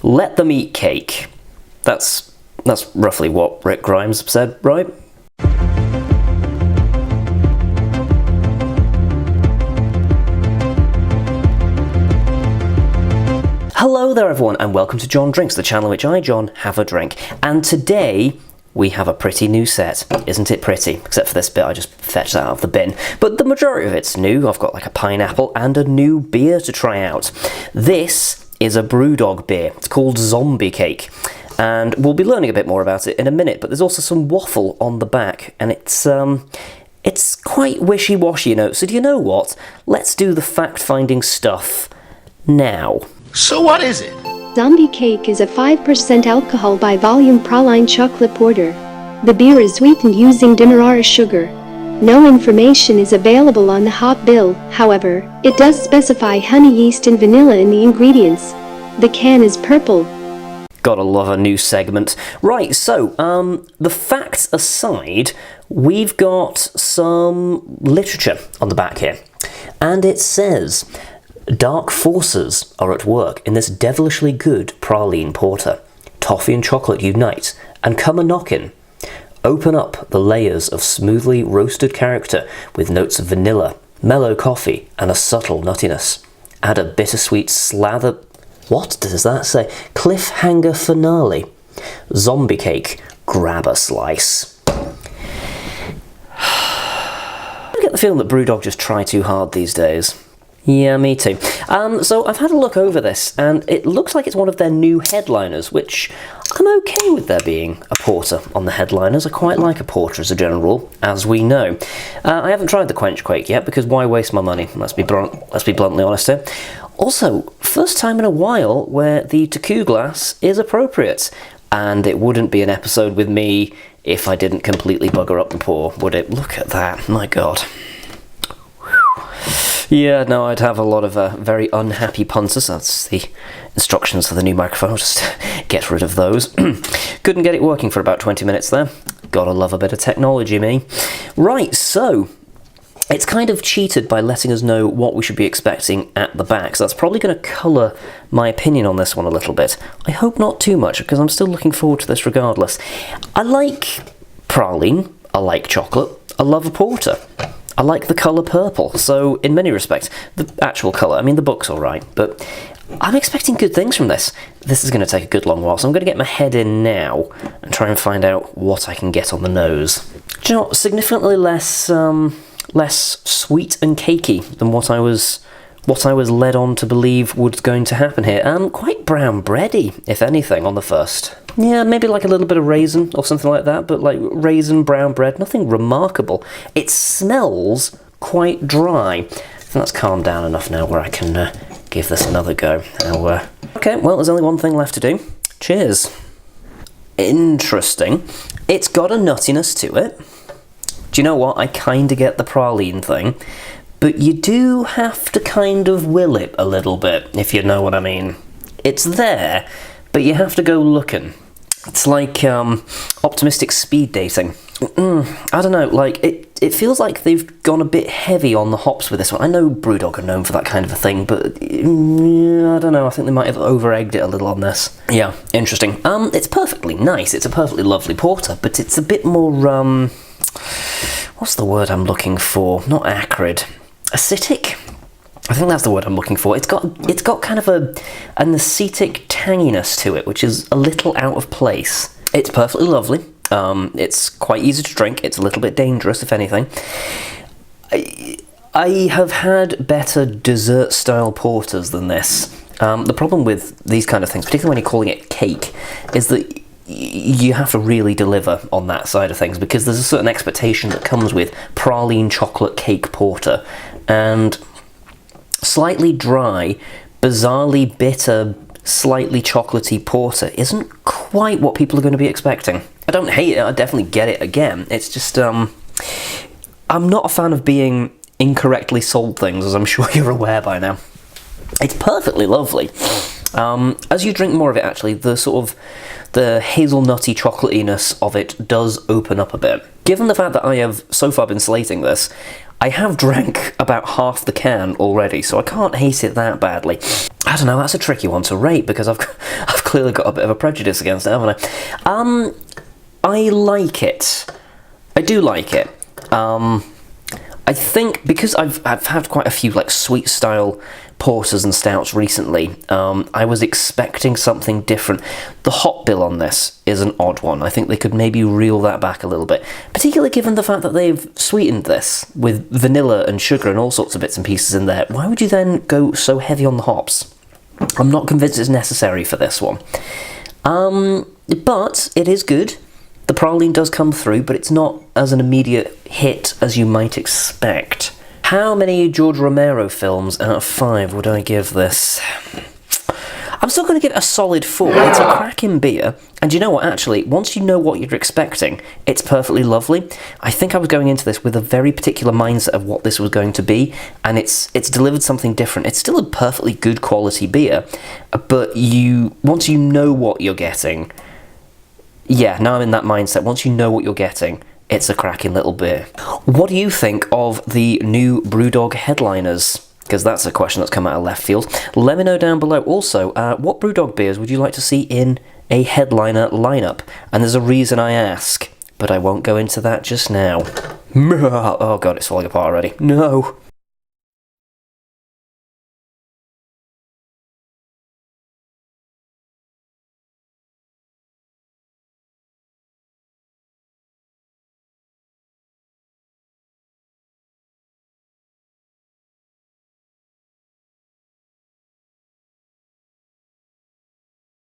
Let them eat cake. That's roughly what Rick Grimes said, right? Hello there everyone, and welcome to John Drinks, the channel in which I, John, have a drink. And today, we have a pretty new set. Isn't it pretty? Except for this bit, I just fetched that out of the bin. But the majority of it's new. I've got like a pineapple and a new beer to try out. This is a Brewdog beer. It's called Zombie Cake. And we'll be learning a bit more about it in a minute, but there's also some waffle on the back, and it's quite wishy-washy, you know. So do you know what? Let's do the fact-finding stuff now. So what is it? Zombie Cake is a 5% alcohol by volume Praline Chocolate Porter. The beer is sweetened using demerara sugar. No information is available on the hop bill, however, it does specify honey, yeast and vanilla in the ingredients. The can is purple. Gotta love a new segment. Right, so, the facts aside, we've got some literature on the back here. And it says, dark forces are at work in this devilishly good praline porter. Toffee and chocolate unite and come a-knockin'. Open up the layers of smoothly roasted character with notes of vanilla, mellow coffee, and a subtle nuttiness. Add a bittersweet slather... What does that say? Cliffhanger finale. Zombie cake. Grab a slice. I get the feeling that Brewdog just try too hard these days. Yeah, me too. So I've had a look over this, and it looks like it's one of their new headliners, which I'm okay with there being a porter on the headliners. I quite like a porter as a general rule, as we know. I haven't tried the Quench Quake yet, because why waste my money? Let's be bluntly honest here. Also, first time in a while where the Taku glass is appropriate, and it wouldn't be an episode with me if I didn't completely bugger up the pour, would it? Look at that, my god. Yeah, no, I'd have a lot of very unhappy punters. That's the instructions for the new microphone. I'll just get rid of those. Couldn't get it working for about 20 minutes there. Gotta love a bit of technology, me. Right, so it's kind of cheated by letting us know what we should be expecting at the back. So that's probably going to colour my opinion on this one a little bit. I hope not too much, because I'm still looking forward to this regardless. I like praline. I like chocolate. I love a porter. I like the colour purple, so in many respects, the actual colour, I mean the book's alright, but I'm expecting good things from this. This is going to take a good long while, so I'm going to get my head in now and try and find out what I can get on the nose. Do you know what? Significantly less sweet and cakey than what I was led on to believe was going to happen here. Quite brown bready, if anything, on the first. Yeah, maybe like a little bit of raisin or something like that, but like raisin brown bread, nothing remarkable. It smells quite dry. I think that's calmed down enough now where I can give this another go. Now, okay, well, there's only one thing left to do. Cheers. Interesting. It's got a nuttiness to it. Do you know what? I kind of get the praline thing, but you do have to kind of will it a little bit, if you know what I mean. It's there, but you have to go looking. It's like optimistic speed dating. I don't know, like, it feels like they've gone a bit heavy on the hops with this one. I know Brewdog are known for that kind of a thing, but I don't know, I think they might have over-egged it a little on this. Yeah, interesting. It's perfectly nice, it's a perfectly lovely porter, but it's a bit more, what's the word I'm looking for? Not acrid. Acidic? I think that's the word I'm looking for. It's got kind of an acetic tanginess to it, which is a little out of place. It's perfectly lovely. It's quite easy to drink. It's a little bit dangerous, if anything. I have had better dessert-style porters than this. The problem with these kind of things, particularly when you're calling it cake, is that you have to really deliver on that side of things, because there's a certain expectation that comes with Praline Chocolate Cake Porter, and slightly dry, bizarrely bitter, slightly chocolatey porter isn't quite what people are going to be expecting. I don't hate it, I definitely get it again. It's just, I'm not a fan of being incorrectly sold things, as I'm sure you're aware by now. It's perfectly lovely. As you drink more of it, actually, the hazelnutty chocolatiness of it does open up a bit. Given the fact that I have so far been slating this, I have drank about half the can already, so I can't hate it that badly. I don't know, that's a tricky one to rate because I've clearly got a bit of a prejudice against it, haven't I? I like it. I do like it. I think because I've had quite a few like sweet style porters and stouts recently, I was expecting something different. The hop bill on this is an odd one. I think they could maybe reel that back a little bit, particularly given the fact that they've sweetened this with vanilla and sugar and all sorts of bits and pieces in there. Why would you then go so heavy on the hops? I'm not convinced it's necessary for this one. But it is good. The praline does come through, but it's not as an immediate hit as you might expect. How many George Romero films out of 5 would I give this? I'm still going to give it a solid 4. It's a cracking beer, and you know what, actually, once you know what you're expecting, it's perfectly lovely. I think I was going into this with a very particular mindset of what this was going to be, and it's delivered something different. It's still a perfectly good quality beer, but once you know what you're getting, yeah, now I'm in that mindset. Once you know what you're getting, it's a cracking little beer. What do you think of the new Brewdog headliners? Because that's a question that's come out of left field. Let me know down below. Also, what Brewdog beers would you like to see in a headliner lineup? And there's a reason I ask, but I won't go into that just now. Oh god, it's falling apart already. No.